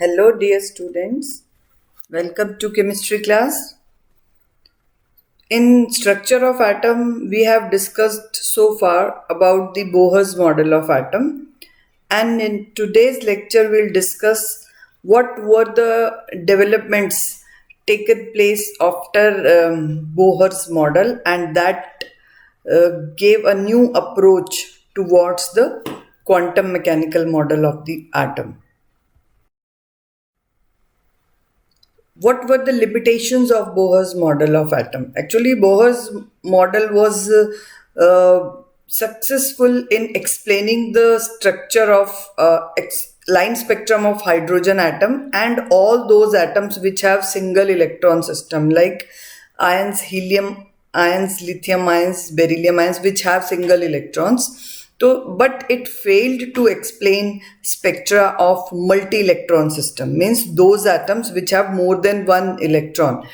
Hello dear students, welcome to chemistry class. In structure of atom, we have discussed so far about the Bohrs model of atom, and in today's lecture we'll discuss what were the developments taken place after Bohrs model, and that gave a new approach towards the quantum mechanical model of the atom. What were the limitations of Bohr's model of atom? Actually, Bohr's model was successful in explaining the structure of line spectrum of hydrogen atom and all those atoms which have single electron system like ions, helium ions, lithium ions, beryllium ions, which have single electrons. So, but it failed to explain spectra of multi-electron system, means those atoms which have more than one electron.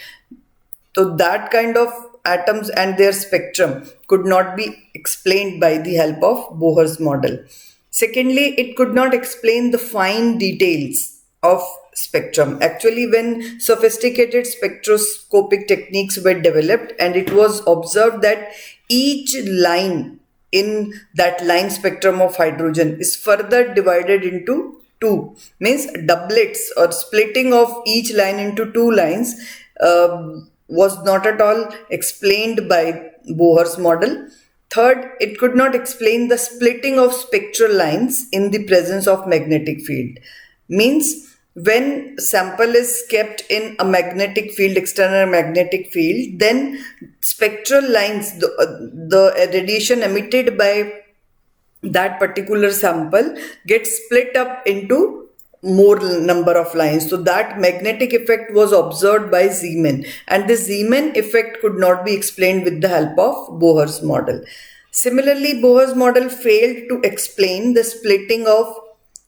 So that kind of atoms and their spectrum could not be explained by the help of Bohr's model. Secondly, it could not explain the fine details of spectrum. Actually, when sophisticated spectroscopic techniques were developed and it was observed that each line in that line spectrum of hydrogen is further divided into two, means doublets or splitting of each line into two lines was not at all explained by Bohr's model. Third, it could not explain the splitting of spectral lines in the presence of magnetic field, means when sample is kept in a magnetic field, external magnetic field, then spectral lines, the radiation emitted by that particular sample gets split up into more number of lines. So that magnetic effect was observed by Zeeman, and this Zeeman effect could not be explained with the help of Bohr's model. Similarly, Bohr's model failed to explain the splitting of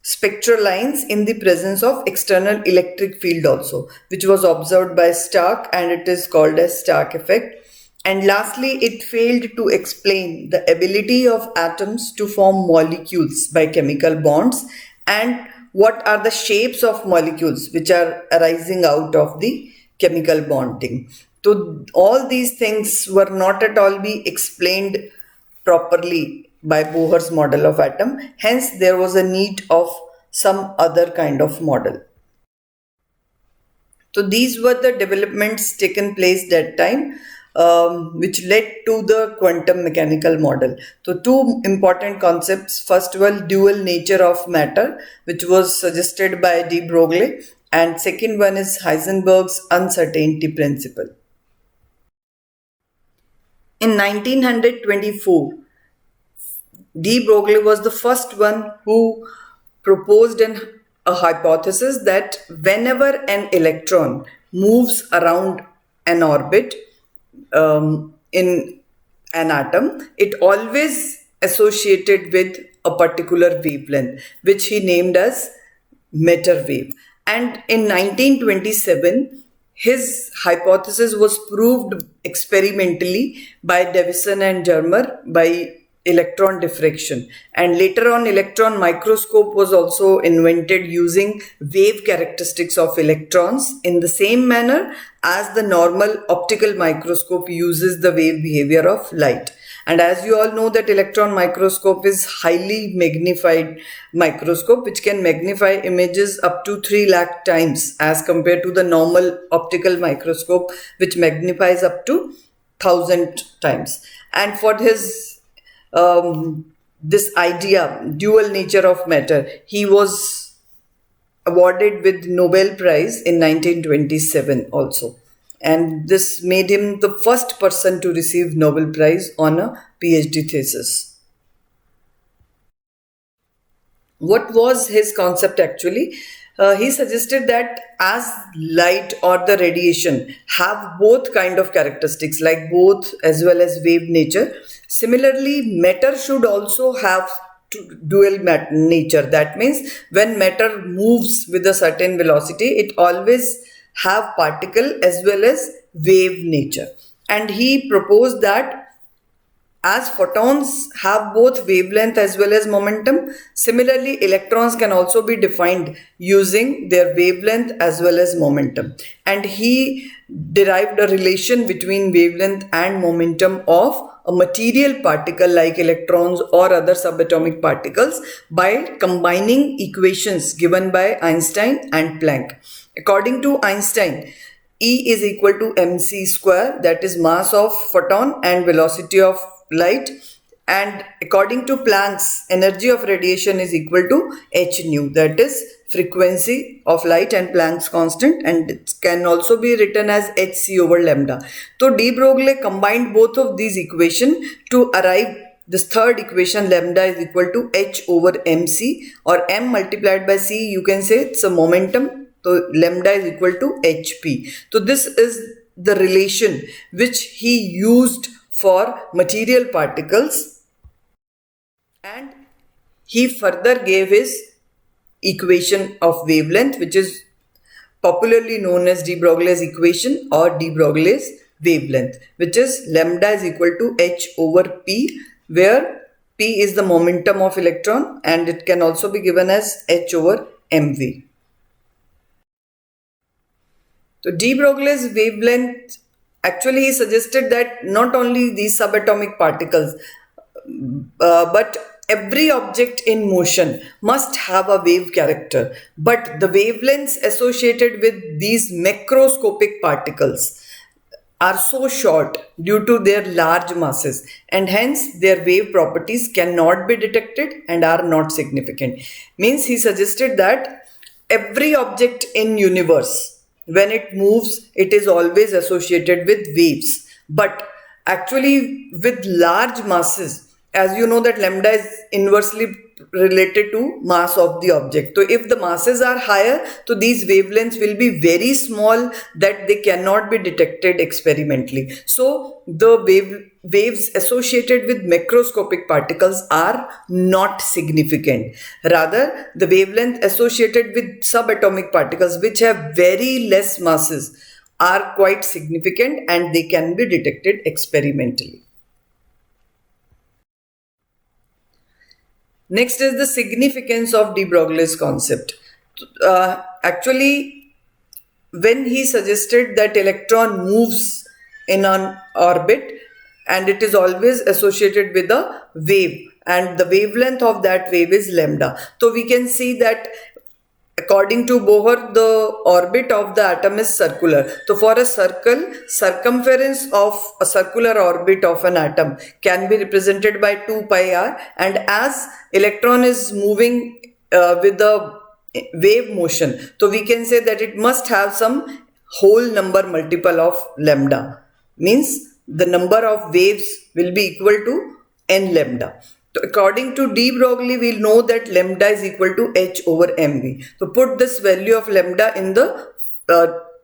spectral lines in the presence of external electric field also, which was observed by Stark, and it is called as Stark effect. And lastly, it failed to explain the ability of atoms to form molecules by chemical bonds and what are the shapes of molecules which are arising out of the chemical bonding. So all these things were not at all be explained properly by Bohr's model of atom. Hence, there was a need of some other kind of model. So these were the developments taken place that time, which led to the quantum mechanical model. So two important concepts. First of all, dual nature of matter, which was suggested by Debroglis, and second one is Heisenberg's uncertainty principle. In 1924, Debroglia was the first one who proposed a hypothesis that whenever an electron moves around an orbit in an atom, it always associated with a particular wavelength, which he named as matter wave. And in 1927, his hypothesis was proved experimentally by Davison and Germer by electron diffraction, and later on electron microscope was also invented using wave characteristics of electrons in the same manner as the normal optical microscope uses the wave behavior of light. And as you all know that electron microscope is highly magnified microscope which can magnify images up to 3 lakh times as compared to the normal optical microscope which magnifies up to 1000 times. And for his this idea, dual nature of matter, he was awarded with Nobel Prize in 1927 also. And this made him the first person to receive Nobel Prize on a PhD thesis. What was his concept actually? He suggested that as light or the radiation have both kind of characteristics like both as well as wave nature, similarly matter should also have dual nature. That means when matter moves with a certain velocity, it always have particle as well as wave nature. And he proposed that As photons have both wavelength as well as momentum, similarly electrons can also be defined using their wavelength as well as momentum. And he derived a relation between wavelength and momentum of a material particle like electrons or other subatomic particles by combining equations given by Einstein and Planck. According to Einstein, E is equal to mc square, that is mass of photon and velocity of light, and according to Planck's, energy of radiation is equal to h nu, that is frequency of light and Planck's constant, and it can also be written as hc over lambda. So de Broglie combined both of these equations to arrive this third equation, lambda is equal to h over mc, or m multiplied by c, you can say it's a momentum. So lambda is equal to hp. So this is the relation which he used for material particles, and he further gave his equation of wavelength, which is popularly known as de Broglie's equation or de Broglie's wavelength, which is lambda is equal to h over p, where p is the momentum of electron and it can also be given as h over mv. So de Broglie's wavelength, actually he suggested that not only these subatomic particles but every object in motion must have a wave character, but the wavelengths associated with these macroscopic particles are so short due to their large masses, and hence their wave properties cannot be detected and are not significant. Means he suggested that every object in universe, when it moves, it is always associated with waves, but actually with large masses, as you know that lambda is inversely related to mass of the object. So if the masses are higher, so these wavelengths will be very small that they cannot be detected experimentally. So the waves associated with macroscopic particles are not significant. Rather, the wavelength associated with subatomic particles, which have very less masses, are quite significant and they can be detected experimentally. Next is the significance of de Broglie's concept. Actually, when he suggested that electron moves in an orbit and it is always associated with a wave, and the wavelength of that wave is lambda. So we can see that according to Bohr, the orbit of the atom is circular. So for a circle, circumference of a circular orbit of an atom can be represented by 2 pi r, and as electron is moving with the wave motion, so we can say that it must have some whole number multiple of lambda. Means the number of waves will be equal to n lambda. So according to de Broglie, we know that lambda is equal to h over mv. So put this value of lambda in the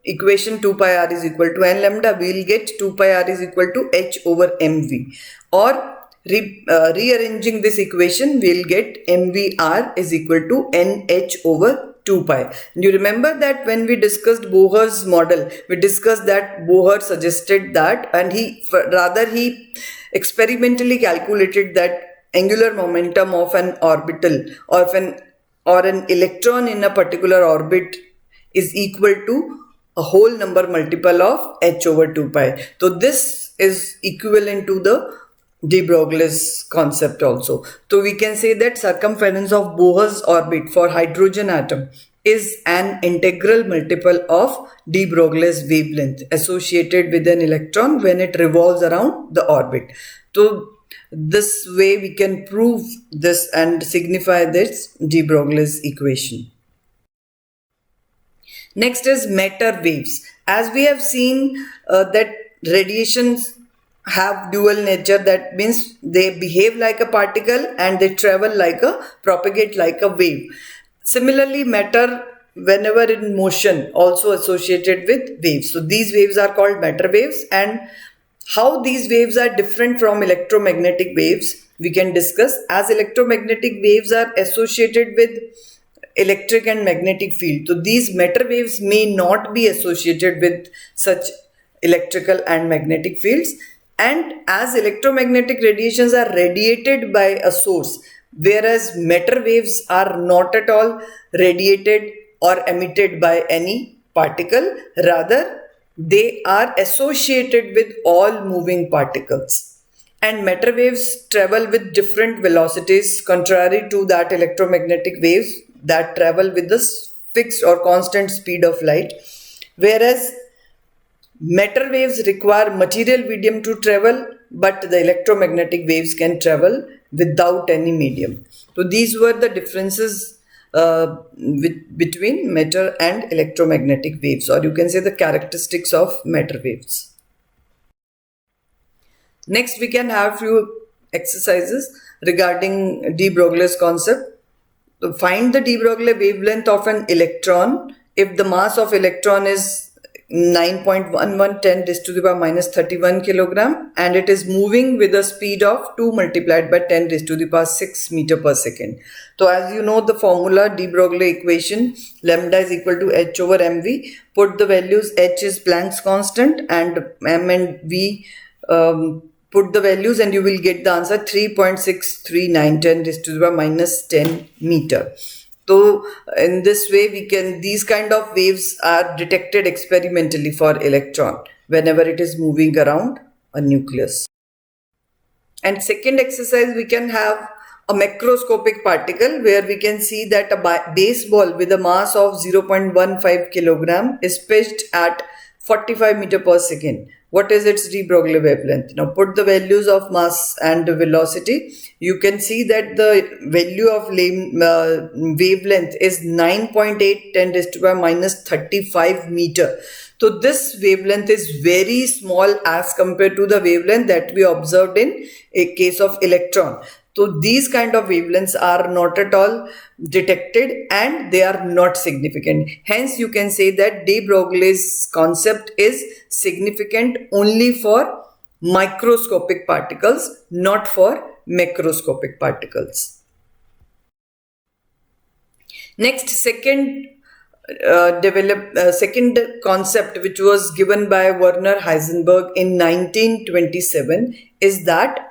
equation 2 pi r is equal to n lambda. We will get 2 pi r is equal to h over mv. Or rearranging this equation, we will get mvr is equal to nh over 2 pi. And you remember that when we discussed Bohrs model, we discussed that Bohr suggested that, and he experimentally calculated that angular momentum of an orbital or an electron in a particular orbit is equal to a whole number multiple of h over 2 pi. So this is equivalent to the de Broglie's concept also. So we can say that circumference of Bohr's orbit for hydrogen atom is an integral multiple of de Broglie's wavelength associated with an electron when it revolves around the orbit. So this way we can prove this and signify this de Broglie's equation. Next is matter waves. As we have seen that radiations have dual nature, that means they behave like a particle and they propagate like a wave. Similarly, matter, whenever in motion, also associated with waves. So these waves are called matter waves, and how these waves are different from electromagnetic waves we can discuss, as electromagnetic waves are associated with electric and magnetic field. So these matter waves may not be associated with such electrical and magnetic fields. And as electromagnetic radiations are radiated by a source, whereas matter waves are not at all radiated or emitted by any particle, rather they are associated with all moving particles. And matter waves travel with different velocities, contrary to that electromagnetic waves that travel with the fixed or constant speed of light. Whereas matter waves require material medium to travel, but the electromagnetic waves can travel without any medium. So these were the differences between matter and electromagnetic waves, or you can say the characteristics of matter waves. Next, we can have few exercises regarding Debroglis concept. To find the Debroglia wavelength of an electron if the mass of electron is 9.11 10 raised to the power minus 31 kilogram and it is moving with a speed of 2 multiplied by 10 raised to the power 6 meter per second. So as you know the formula Debroglia equation, lambda is equal to h over mv. Put the values, h is Planck's constant and m and v, put the values and you will get the answer 3.639 10 raised to the power minus 10 meter. So in this way these kind of waves are detected experimentally for electron whenever it is moving around a nucleus. And second exercise, we can have a macroscopic particle where we can see that a baseball with a mass of 0.15 kilogram is pitched at 45 meter per second. What is its Debroglia wavelength? Now put the values of mass and velocity. You can see that the value of wavelength is 9.8 10 raised to the power minus 35 meter. So this wavelength is very small as compared to the wavelength that we observed in a case of electron. So these kind of wavelengths are not at all detected and they are not significant. Hence you can say that Debroglis concept is significant only for microscopic particles, not for macroscopic particles. Next, second concept which was given by Werner Heisenberg in 1927 is that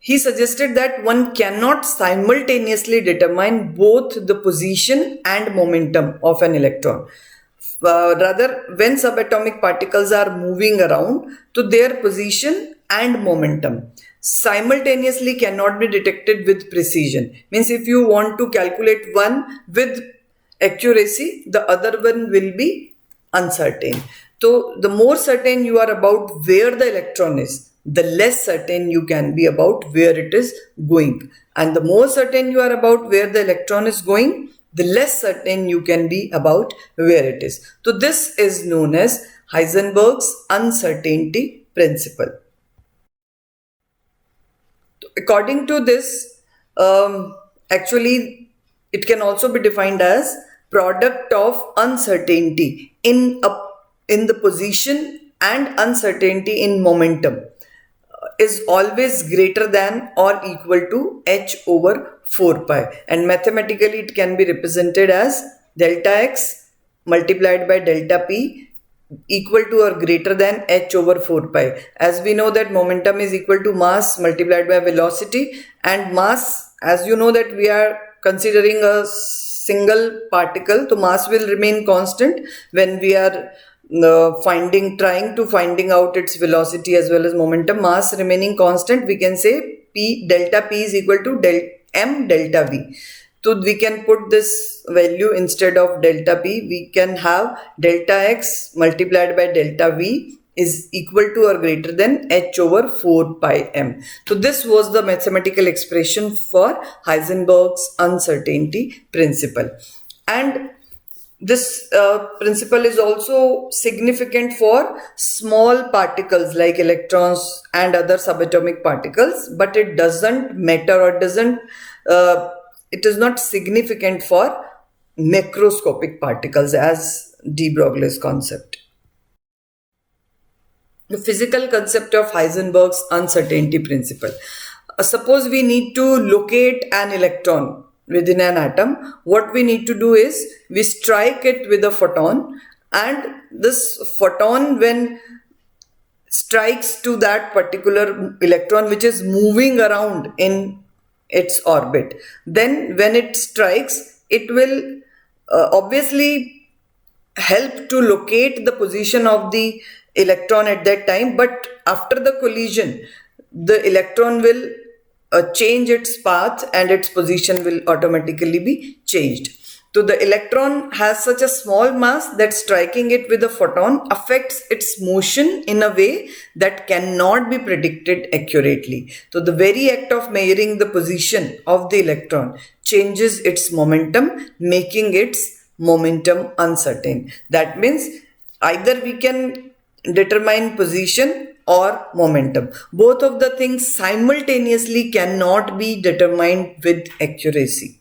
he suggested that one cannot simultaneously determine both the position and momentum of an electron. Rather, when subatomic particles are moving around, to their position and momentum simultaneously cannot be detected with precision. Means if you want to calculate one with accuracy, the other one will be uncertain. So the more certain you are about where the electron is, the less certain you can be about where it is going. And the more certain you are about where the electron is going, the less certain you can be about where it is. So this is known as Heisenberg's uncertainty principle. According to this, actually it can also be defined as product of uncertainty in the position and uncertainty in momentum is always greater than or equal to h over 4 pi, and mathematically it can be represented as delta x multiplied by delta p equal to or greater than h over 4 pi. As we know that momentum is equal to mass multiplied by velocity, and mass, as you know that we are considering a single particle, so mass will remain constant when we are trying to finding out its velocity as well as momentum. Mass remaining constant, we can say delta p is equal to m delta v. So we can put this value instead of delta p, we can have delta x multiplied by delta v is equal to or greater than h over 4 pi m. So this was the mathematical expression for Heisenberg's uncertainty principle. And this principle is also significant for small particles like electrons and other subatomic particles, but it doesn't matter or it is not significant for macroscopic particles as Debroglis concept. The physical concept of Heisenberg's uncertainty principle. Suppose we need to locate an electron within an atom. What we need to do is we strike it with a photon, and this photon, when strikes to that particular electron which is moving around in its orbit. Then when it strikes, it will obviously help to locate the position of the electron at that time, but after the collision the electron will change its path and its position will automatically be changed. So the electron has such a small mass that striking it with a photon affects its motion in a way that cannot be predicted accurately. So the very act of measuring the position of the electron changes its momentum, making its momentum uncertain. That means either we can determine position or momentum. Both of the things simultaneously cannot be determined with accuracy.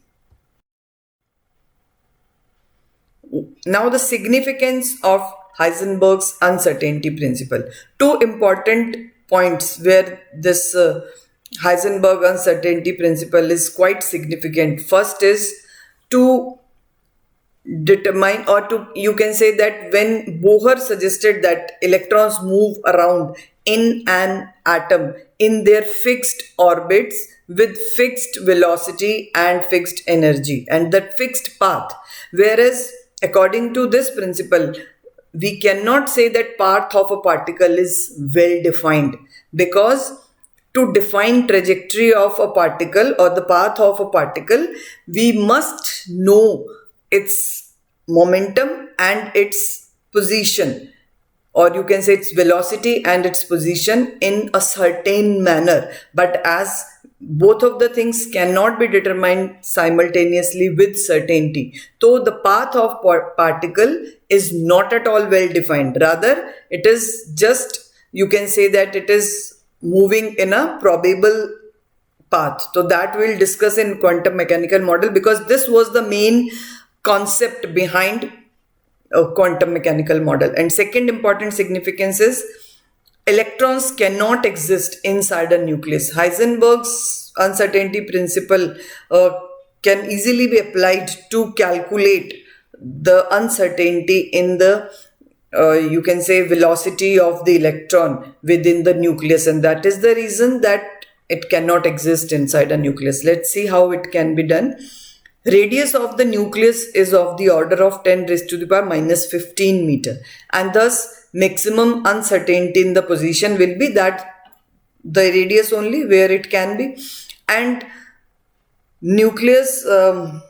Now the significance of Heisenberg's uncertainty principle. Two important points where this Heisenberg uncertainty principle is quite significant. First is to determine, or to, you can say that when Bohr suggested that electrons move around in an atom in their fixed orbits with fixed velocity and fixed energy and that fixed path, whereas according to this principle we cannot say that path of a particle is well defined, because to define trajectory of a particle or the path of a particle we must know its momentum and its position, or you can say its velocity and its position in a certain manner. But as both of the things cannot be determined simultaneously with certainty, so the path of particle is not at all well defined. Rather, it is just, you can say that it is moving in a probable path. So that we'll discuss in quantum mechanical model, because this was the main concept behind a quantum mechanical model. And second important significance is electrons cannot exist inside a nucleus. Heisenberg's uncertainty principle can easily be applied to calculate the uncertainty in the you can say velocity of the electron within the nucleus, and that is the reason that it cannot exist inside a nucleus. Let's see how it can be done. Radius of the nucleus is of the order of 10 raised to the power minus 15 meter, and thus maximum uncertainty in the position will be that the radius only where it can be. And nucleus and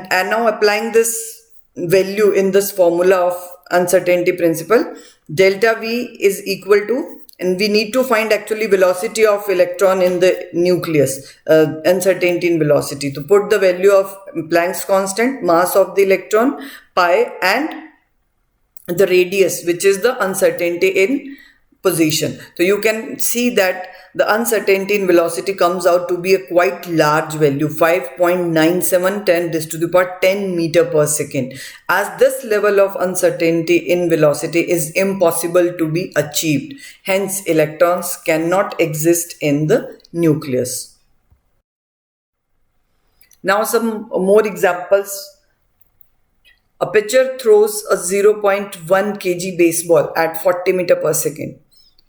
now applying this value in this formula of uncertainty principle, delta V is equal to, and we need to find actually velocity of electron in the nucleus, uncertainty in velocity. To put the value of Planck's constant, mass of the electron, pi, and the radius, which is the uncertainty in position. So you can see that the uncertainty in velocity comes out to be a quite large value, 5.97 10 raised to the power 10 meter per second, as this level of uncertainty in velocity is impossible to be achieved. Hence, electrons cannot exist in the nucleus. Now some more examples. A pitcher throws a 0.1 kg baseball at 40 meter per second.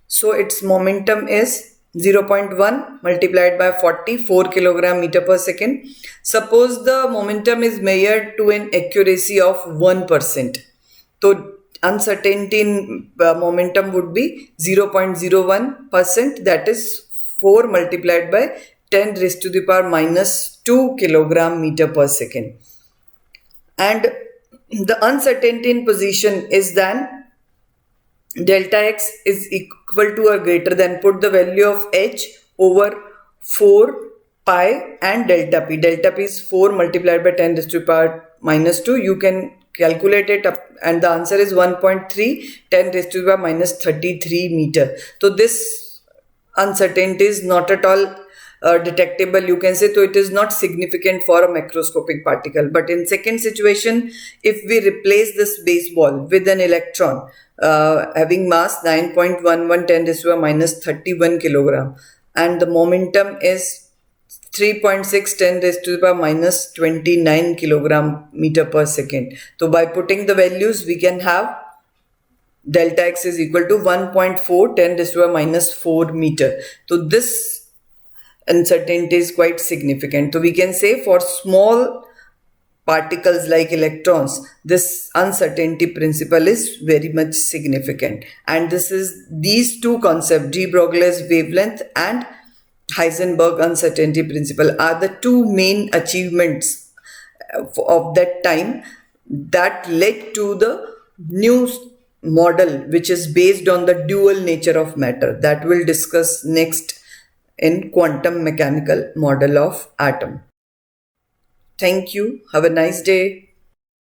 So its momentum is 0.1 multiplied by 40, 4 kilogram meter per second. Suppose the momentum is measured to an accuracy of 1%. So uncertainty in momentum would be 0.01%, that is 4 multiplied by 10 raised to the power minus 2 kilogram meter per second. And the uncertainty in position is then delta x is equal to or greater than, put the value of h over 4 pi and delta p. Delta p is 4 multiplied by 10 raised to the power minus 2. You can calculate it up and the answer is 1.3 10 raised to the power minus 33 meter. So this uncertainty is not at all detectable, you can say, so it is not significant for a macroscopic particle. But in second situation, if we replace this baseball with an electron having mass 9.11 10 raised to the power minus 31 kilogram and the momentum is 3.6 10 raised to the power minus 29 kilogram meter per second. So by putting the values we can have delta x is equal to 1.4 10 raised to the minus 4 meter. So this uncertainty is quite significant. So we can say for small particles like electrons, this uncertainty principle is very much significant. And this is these two concepts, Debroglis wavelength and Heisenberg uncertainty principle, are the two main achievements of that time that led to the new model, which is based on the dual nature of matter, that we'll discuss next in quantum mechanical model of atom. Thank you. Have a nice day.